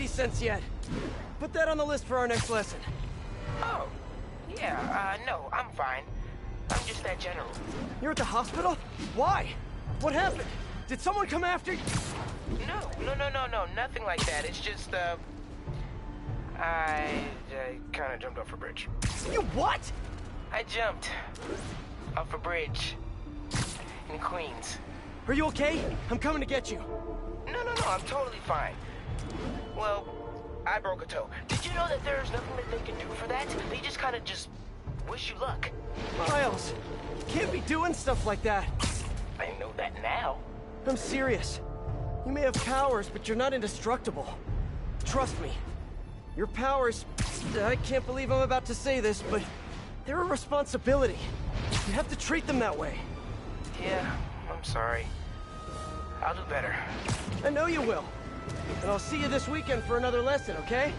spidey sense yet. Put that on the list for our next lesson. Oh, yeah, no, I'm fine. I'm just that general. You're at the hospital? Why? What happened? Did someone come after you? No, nothing like that. It's just, I kinda jumped off a bridge. You what? I jumped off a bridge in Queens. Are you okay? I'm coming to get you. No, I'm totally fine. Well, I broke a toe. Did you know that there's nothing that they can do for that? They just kinda just wish you luck. Miles, you can't be doing stuff like that. I know that now. I'm serious. You may have powers, but you're not indestructible. Trust me. Your powers... I can't believe I'm about to say this, but they're a responsibility. You have to treat them that way. Yeah, I'm sorry. I'll do better. I know you will. And I'll see you this weekend for another lesson, okay?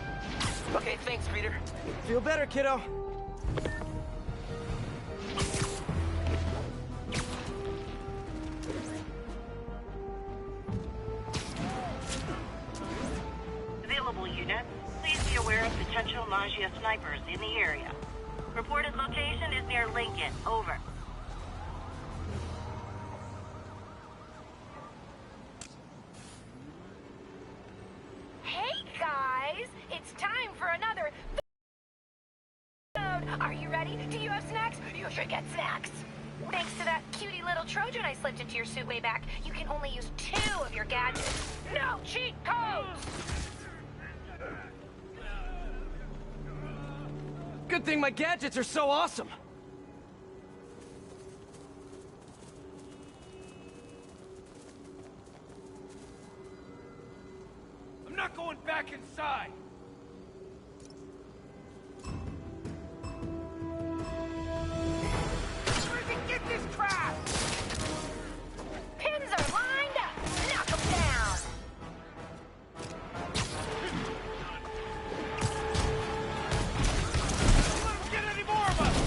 Okay, thanks, Peter. Feel better, kiddo. Available unit, please be aware of potential nausea snipers in the area. Reported location is near Lincoln. Over. Hey guys, it's time for another episode. Are you ready? Do you have snacks? You should get snacks. Thanks to that cutie little Trojan I slipped into your suit way back, you can only use 2 of your gadgets. No cheat codes! Good thing my gadgets are so awesome. I'm not going back inside! Where'd you get this crap? Pins are lined up. Knock them down. Don't let 'em get any more of us!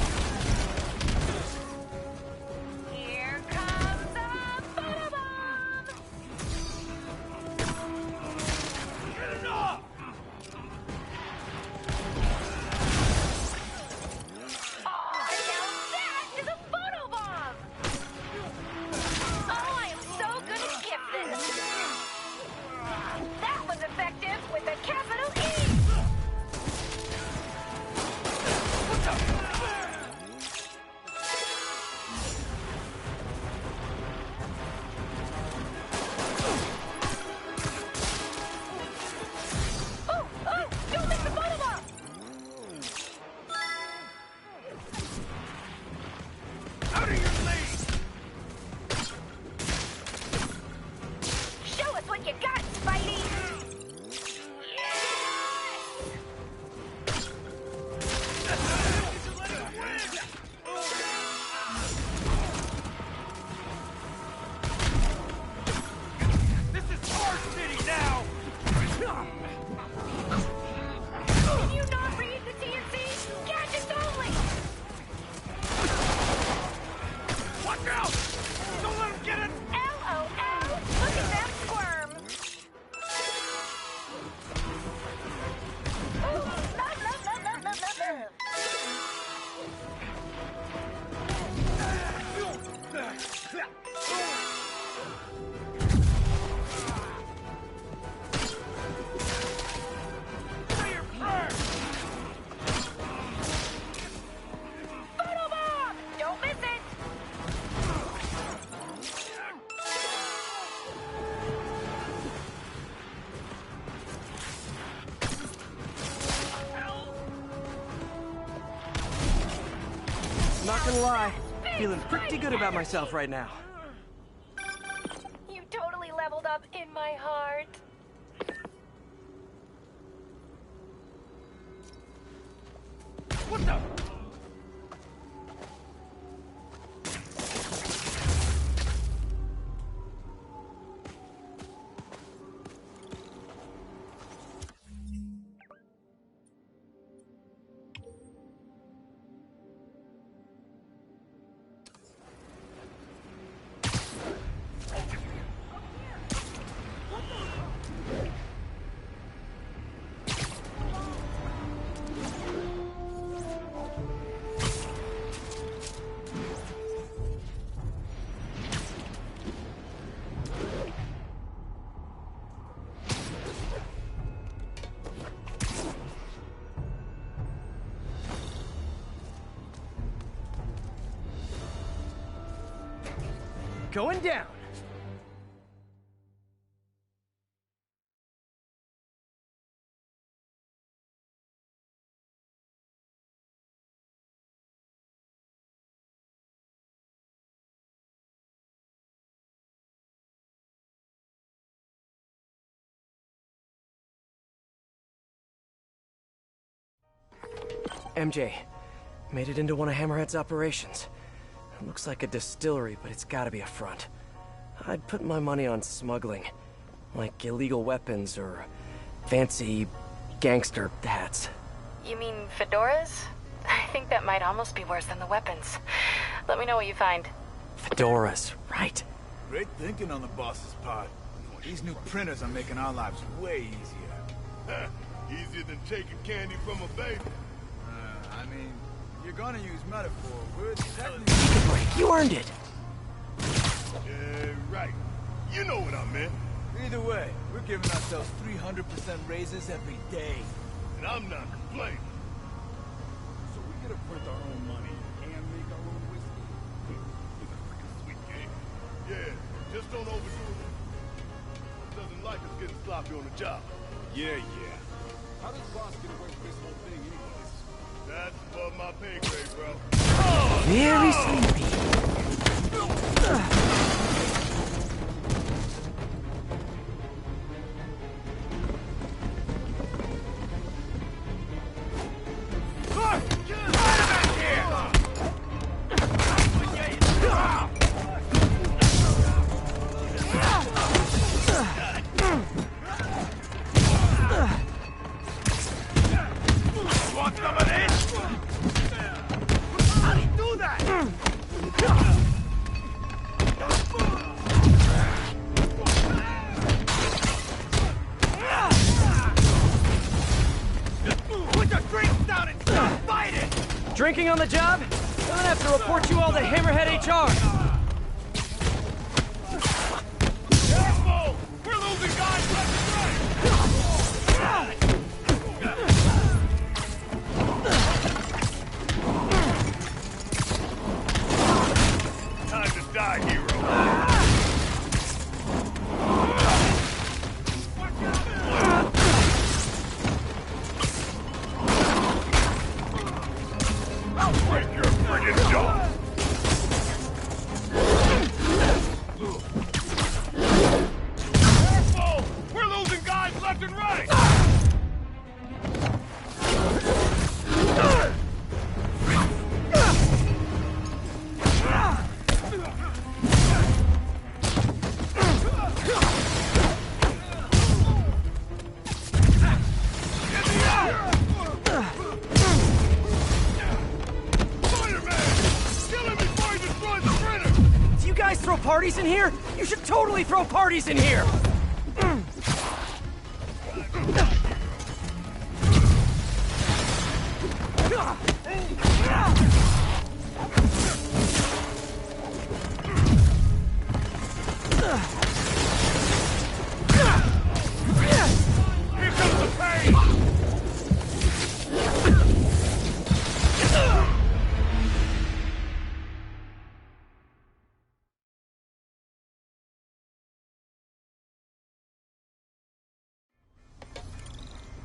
Here comes a photobomb. Get it off! Oh, now that is a photobomb. Oh, I am so good at gifting. That was effective with a capital E. Oh, don't miss the photobomb. Out of your league! Show us what you got, Spidey! Let him win! This is our city now! Can you not read the TNC? Gadgets only! Watch out! Don't let him get it! LOL! Look at them squirm! Ooh, love. Say your prayers! Photobomb! Don't miss it! Not gonna lie, feeling pretty good about myself right now. You totally leveled up in my heart. What the? going down. MJ, made it into one of Hammerhead's operations. It looks like a distillery, but it's gotta be a front. I'd put my money on smuggling, like illegal weapons or fancy gangster hats. You mean fedoras? I think that might almost be worse than the weapons. Let me know what you find. Fedoras, right. Great thinking on the boss's part. These new printers are making our lives way easier. Easier than taking candy from a baby. I mean, you're gonna use metaphor. We're technically... You earned it. Yeah, right. You know what I meant. Either way, we're giving ourselves 300% raises every day. And I'm not complaining. So we get to print our own money and make our own whiskey. It's a freaking sweet game. Yeah, just don't overdo it. Doesn't like us getting sloppy on the job. Yeah. How does boss get away with this whole thing anyways? That's above my pay grade, bro. Very sleepy. Want some of this? How do you do that? Put your drinks down and stop fighting! Drinking on the job? I'm gonna have to report you all to Hammerhead HR. Careful! We're losing guys left and right! Time to die, hero. I'll break your friggin' jaw. Careful! We're losing guys left and right! Do you guys throw parties in here? You should totally throw parties in here! Here comes the pain!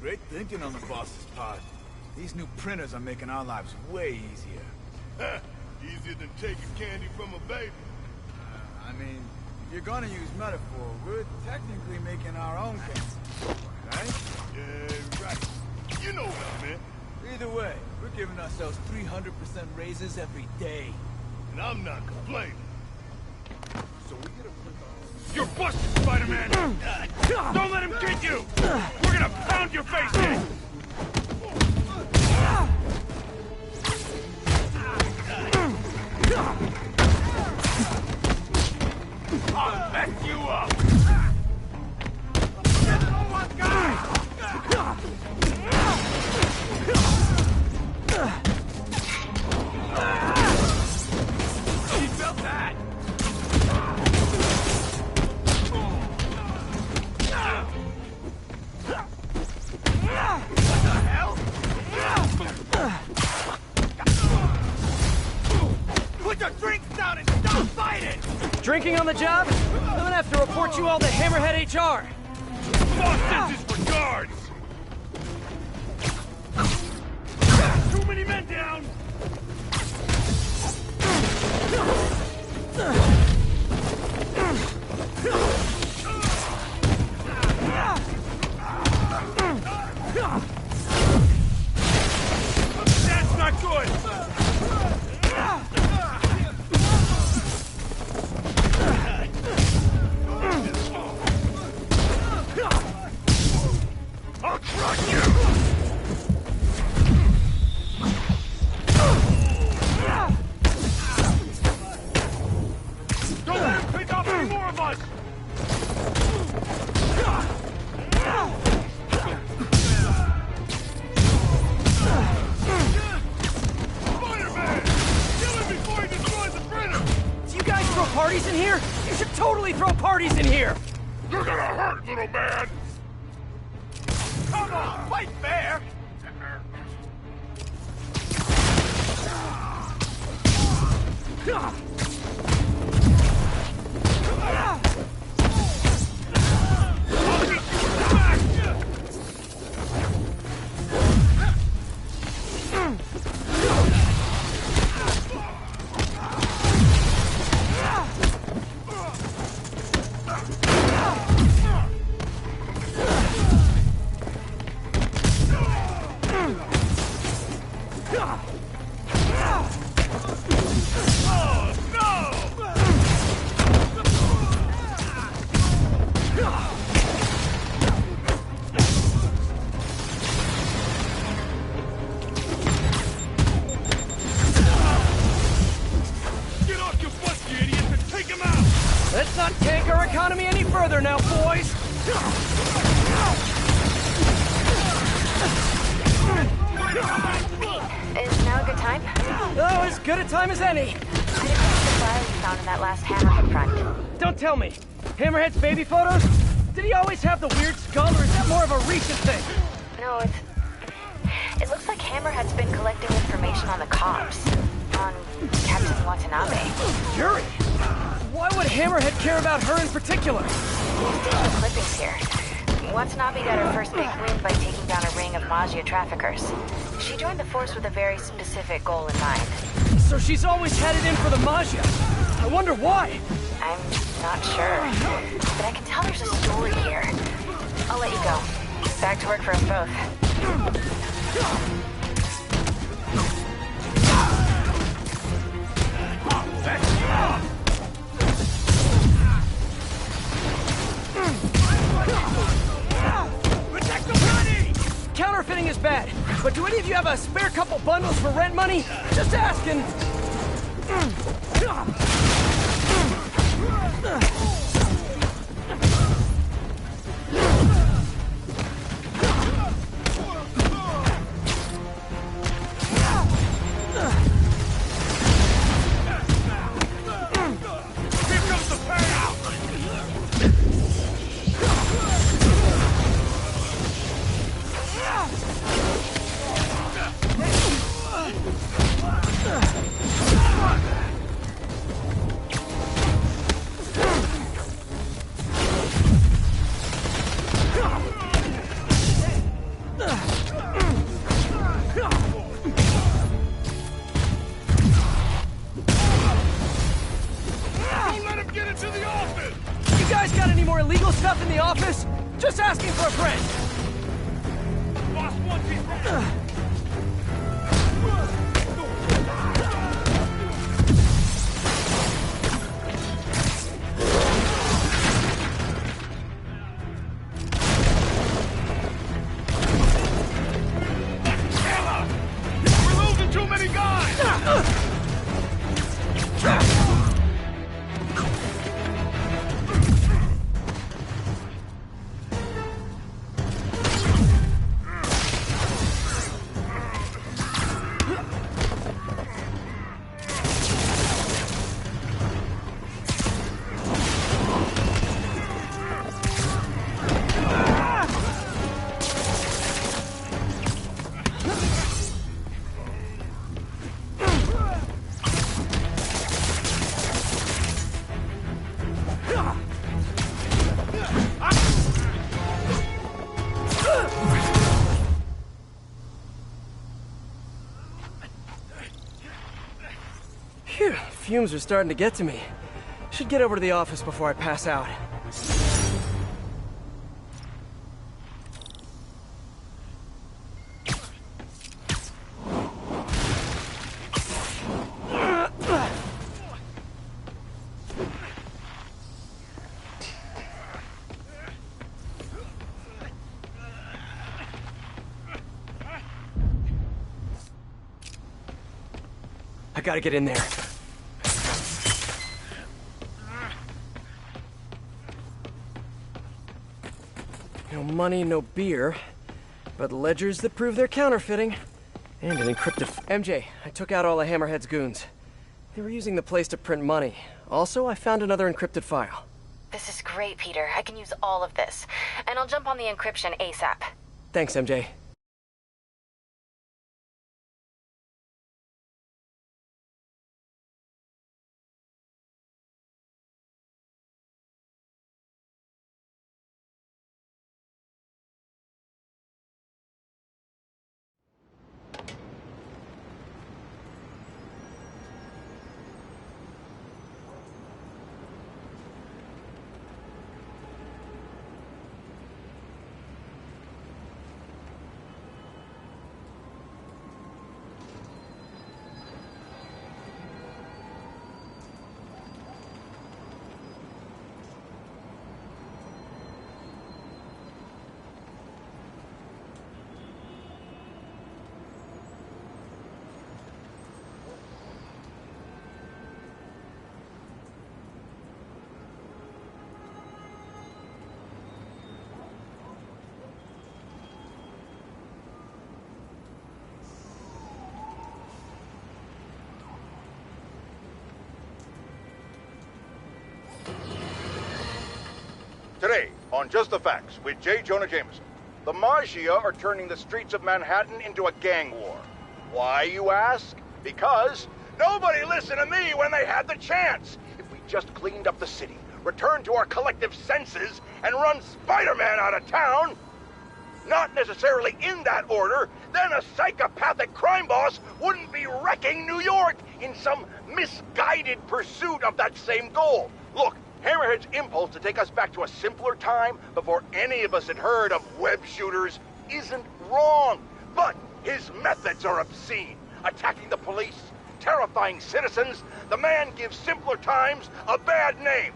Great thinking on the boss's part. These new printers are making our lives way easier. Easier than taking candy from a baby. I mean, if you're gonna use metaphor, we're technically making our own candy. Right? Yeah, right. You know what I meant. Either way, we're giving ourselves 300% raises every day. And I'm not complaining. So we get to print our own... You're busted, Spider-Man! Don't let him get you! We're gonna pound your face in! I'll mess you up! Oh my God! He felt that! Drinking on the job? I'm gonna have to report you all to Hammerhead HR. Boss sends his regards! Too many men down! That's not good! I'll crush you! Don't let him pick up any more of us! Spider-Man! Kill him before he destroys the printer! Do you guys throw parties in here? You should totally throw parties in here! You're gonna hurt, little man! Come on, fight fair! I'll get you back! Get off your butts, you idiots, and take him out! Let's not tank our economy any further now, boys! Is now a good time? Oh, as good a time as any! I didn't see the file you found in that last Hammerhead front. Don't tell me. Hammerhead's baby photos? Did he always have the weird skull, or is that more of a recent thing? No, it looks like Hammerhead's been collecting information on the cops. On Captain Watanabe. Yuri! Why would Hammerhead care about her in particular? The clippings here. Watanabe got her first big win by taking down a ring of Maggia traffickers. She joined the force with a very specific goal in mind. So she's always had it in for the Maggia. I wonder why. I'm not sure, but I can tell there's a story here. I'll let you go. Back to work for us both. Counterfeiting is bad, but do any of you have a spare couple bundles for rent money? Just asking. Here comes the payout! Don't let him get into the office! You guys got any more illegal stuff in the office? Just asking for a friend. Boss wants his fumes are starting to get to me. Should get over to the office before I pass out. I gotta get in there. No money, no beer, but ledgers that prove they're counterfeiting. And an encrypted... MJ, I took out all the Hammerhead's goons. They were using the place to print money. Also, I found another encrypted file. This is great, Peter. I can use all of this. And I'll jump on the encryption ASAP. Thanks, MJ. Today, on Just the Facts, with J. Jonah Jameson, the Maggia are turning the streets of Manhattan into a gang war. Why, you ask? Because nobody listened to me when they had the chance. If we just cleaned up the city, returned to our collective senses, and run Spider-Man out of town, not necessarily in that order, then a psychopathic crime boss wouldn't be wrecking New York in some misguided pursuit of that same goal. Look, Hammerhead's impulse to take us back to a simpler time before any of us had heard of web shooters isn't wrong. But his methods are obscene. Attacking the police, terrifying citizens, the man gives simpler times a bad name.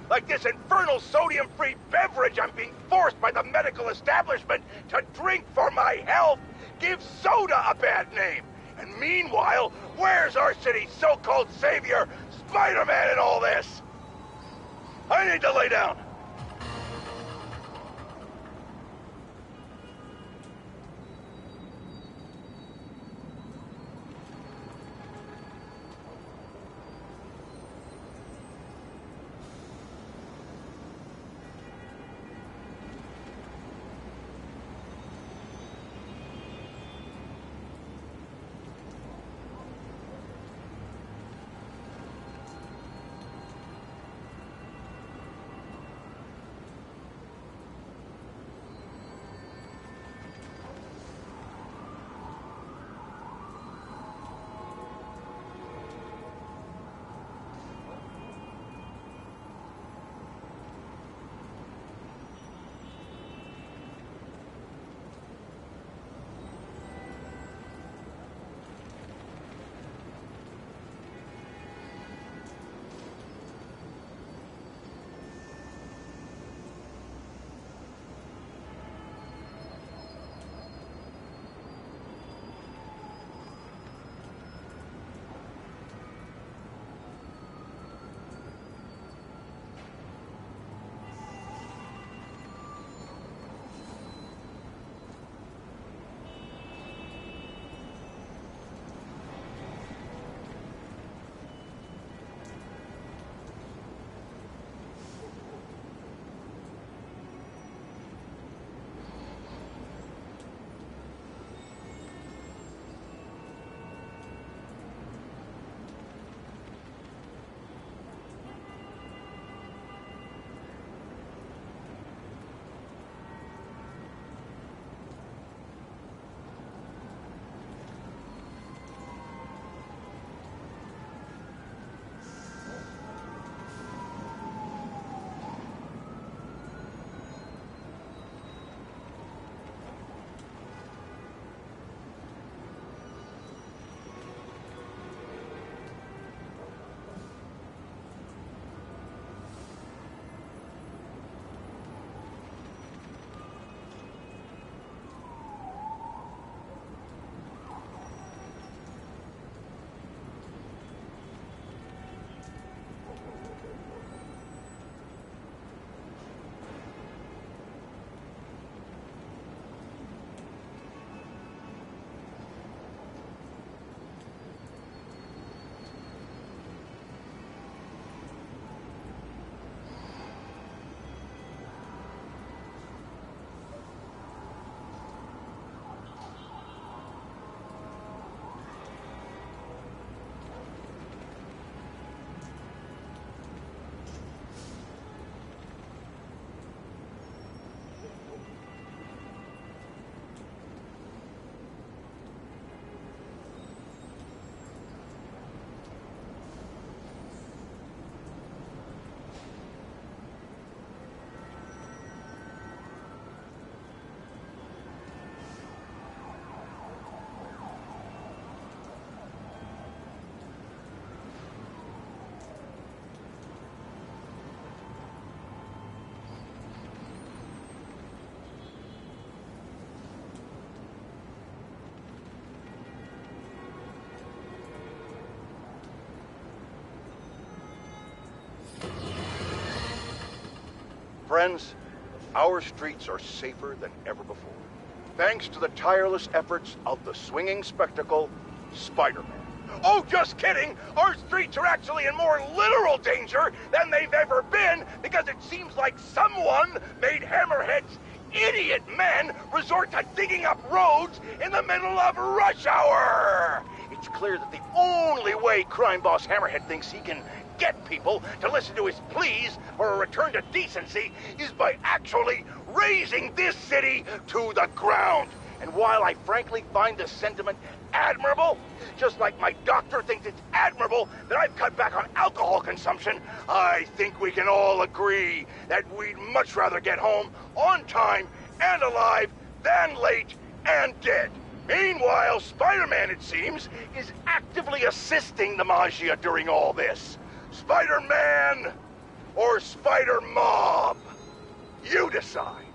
Like this infernal sodium-free beverage I'm being forced by the medical establishment to drink for my health gives soda a bad name. And meanwhile, where's our city's so-called savior, Spider-Man, in all this? I need to lay down. friends, our streets are safer than ever before. Thanks to the tireless efforts of the swinging spectacle, Spider-Man. Oh, just kidding! Our streets are actually in more literal danger than they've ever been because it seems like someone made Hammerhead's idiot men resort to digging up roads in the middle of rush hour! It's clear that the only way crime boss Hammerhead thinks he can get people to listen to his pleas for a return to decency is by actually razing this city to the ground. And while I frankly find this sentiment admirable, just like my doctor thinks it's admirable that I've cut back on alcohol consumption, I think we can all agree that we'd much rather get home on time and alive than late and dead. Meanwhile, Spider-Man, it seems, is actively assisting the Maggia during all this. Spider-Man or Spider-Mob? You decide.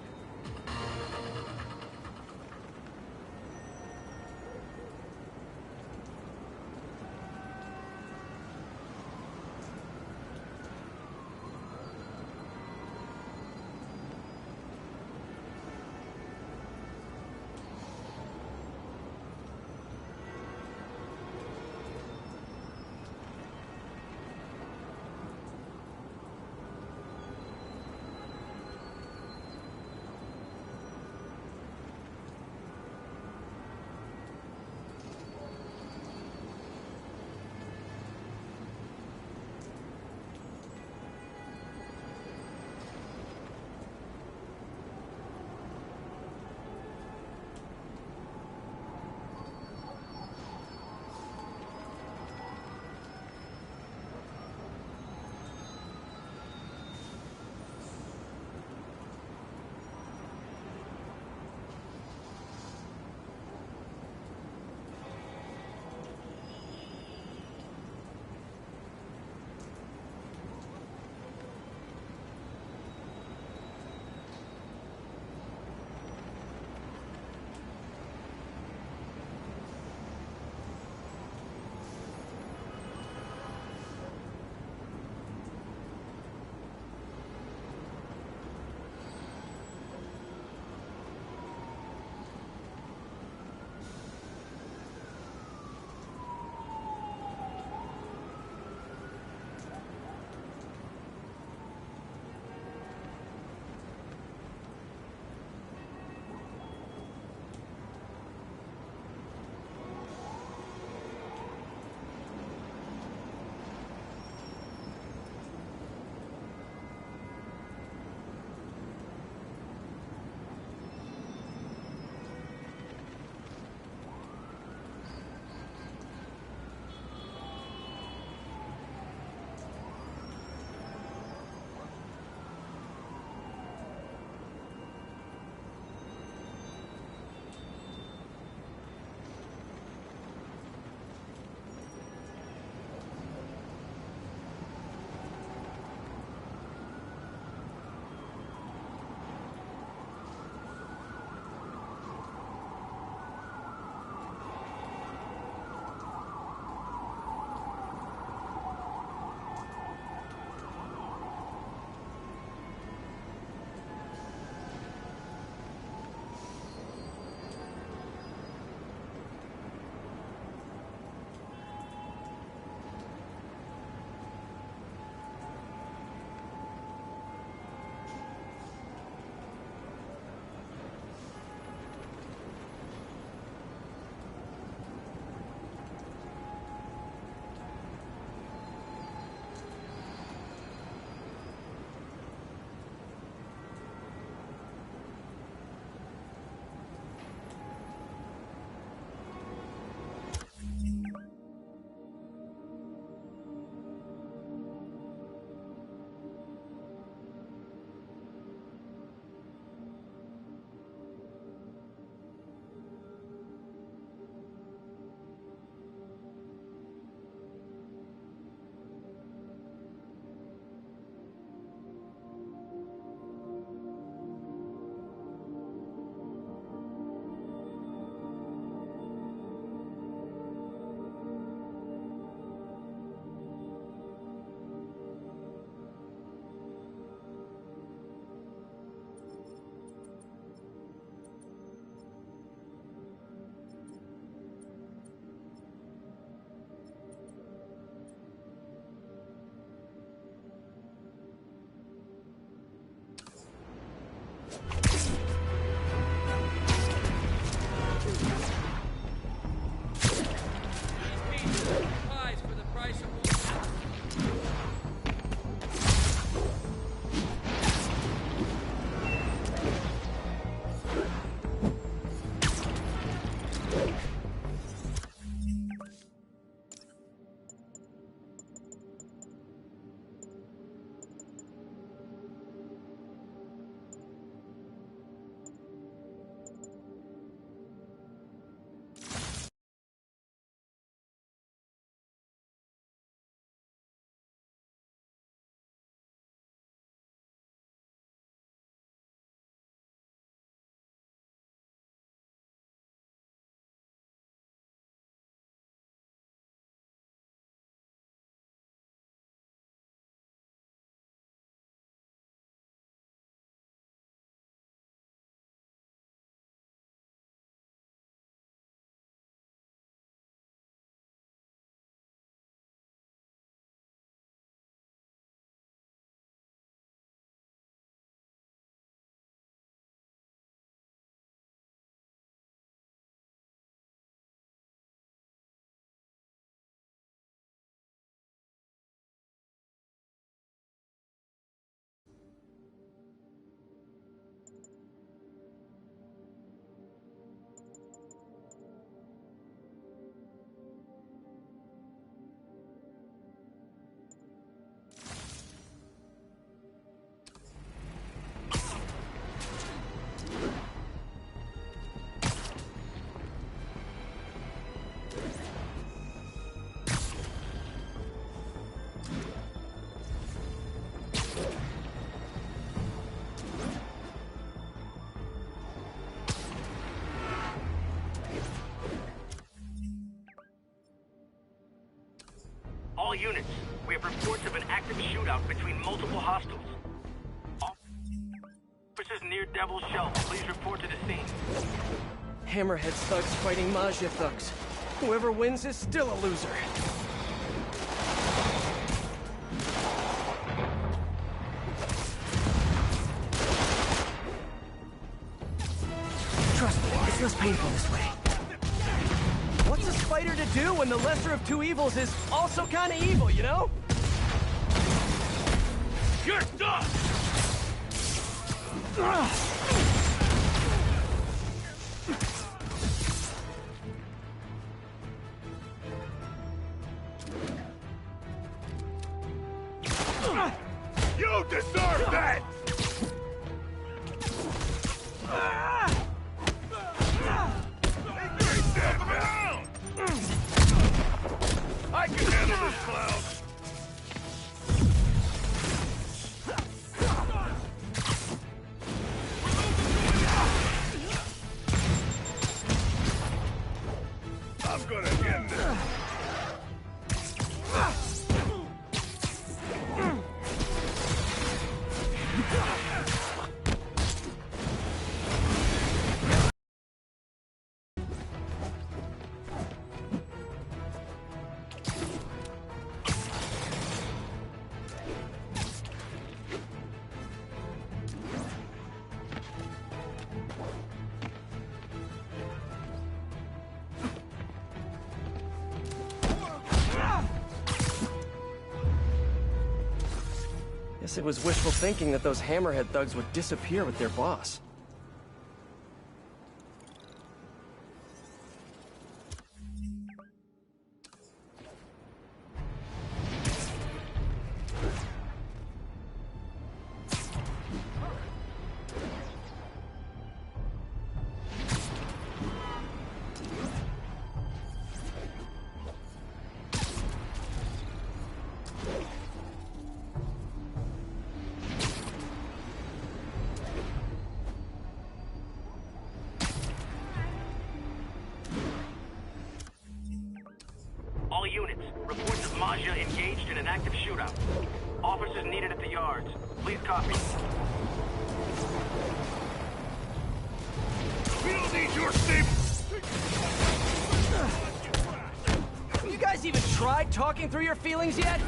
All units, we have reports of an active shootout between multiple hostiles. Officers near Devil's Shelf, please report to the scene. Hammerhead thugs fighting Maggia thugs. Whoever wins is still a loser. Trust me, it feels painful this way. What's a spider to do when the lesser of two evils is also kind of evil, you know? You're done! You deserve that! I can handle this, Cloud! I'm gonna end this! Guess it was wishful thinking that those Hammerhead thugs would disappear with their boss. All units, reports of Maggia engaged in an active shootout. Officers needed at the yards. Please copy. We don't need your stable! You guys even tried talking through your feelings yet?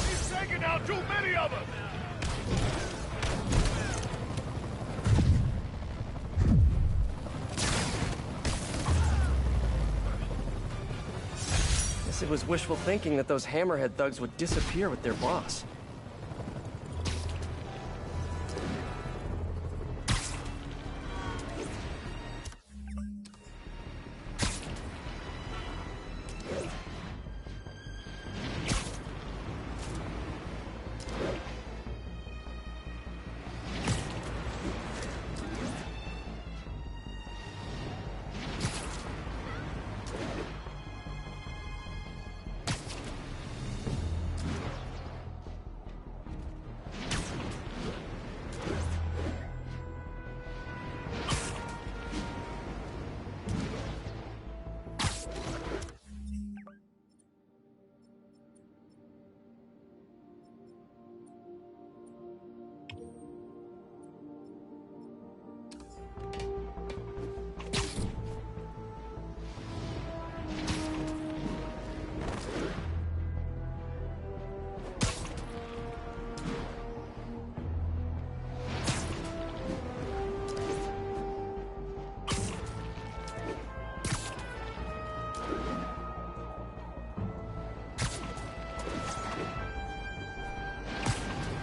He's taking out too many of us! Guess it was wishful thinking that those Hammerhead thugs would disappear with their boss.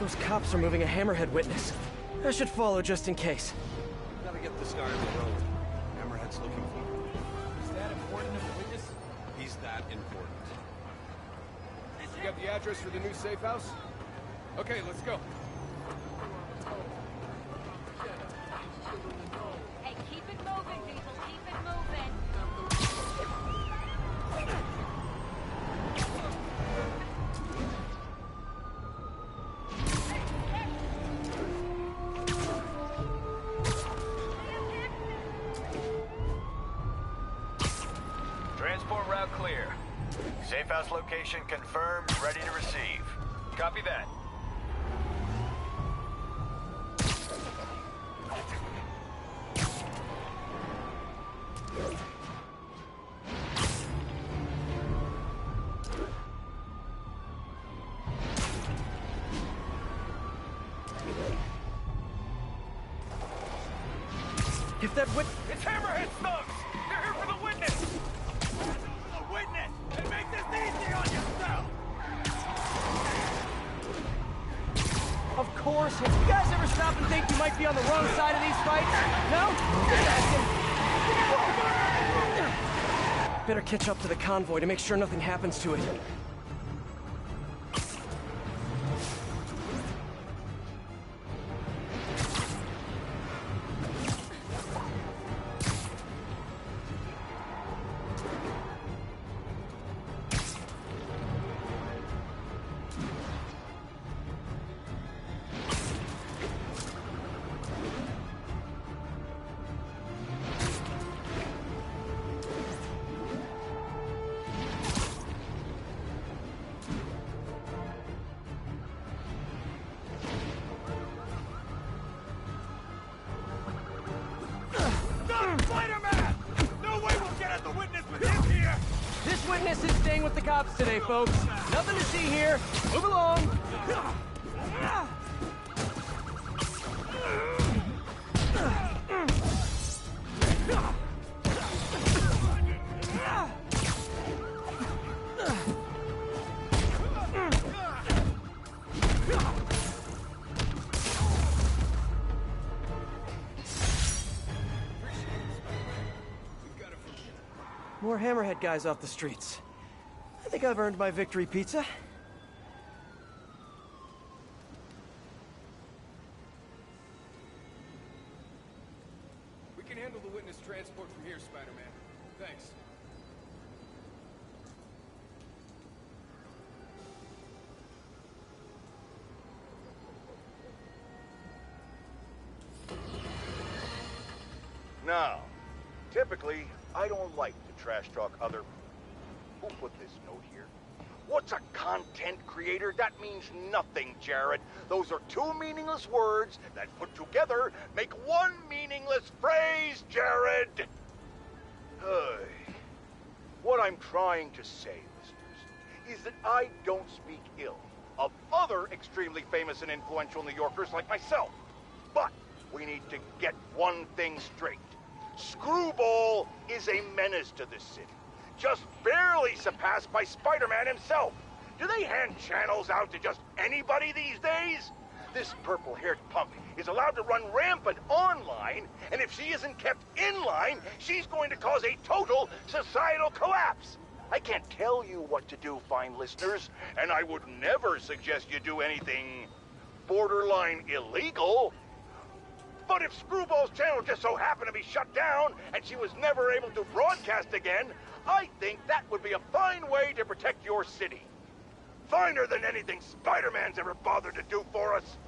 Those cops are moving a Hammerhead witness. I should follow just in case. Gotta get this guy on the road. Hammerhead's looking for him. Is that important of a witness? He's that important. You got the address for the new safe house? Okay, let's go. Hey, keep it moving, people. Keep it moving. clear. Safe house location confirmed, ready to receive. Copy that. If that It's Hammerhead thugs! They're here for the witness! The witness! And make this easy on yourself! Of course, have you guys ever stop and think you might be on the wrong side of these fights? No? Just asking. Better catch up to the convoy to make sure nothing happens to it. Spider-Man! No way we'll get at the witness with him here! This witness is staying with the cops today, folks. Nothing to see here. Move along. More Hammerhead guys off the streets. I think I've earned my victory pizza. We can handle the witness transport from here, Spider-Man. Thanks. Now, typically, I don't like to trash talk other... Who put this note here? What's a content creator? That means nothing, Jared. Those are two meaningless words that put together make one meaningless phrase, Jared! What I'm trying to say, listeners, is that I don't speak ill of other extremely famous and influential New Yorkers like myself. But we need to get one thing straight. Screwball is a menace to this city, just barely surpassed by Spider-Man himself. Do they hand channels out to just anybody these days? This purple-haired punk is allowed to run rampant online, and if she isn't kept in line, she's going to cause a total societal collapse. I can't tell you what to do, fine listeners, and I would never suggest you do anything borderline illegal. But if Screwball's channel just so happened to be shut down and she was never able to broadcast again, I think that would be a fine way to protect your city. Finer than anything Spider-Man's ever bothered to do for us.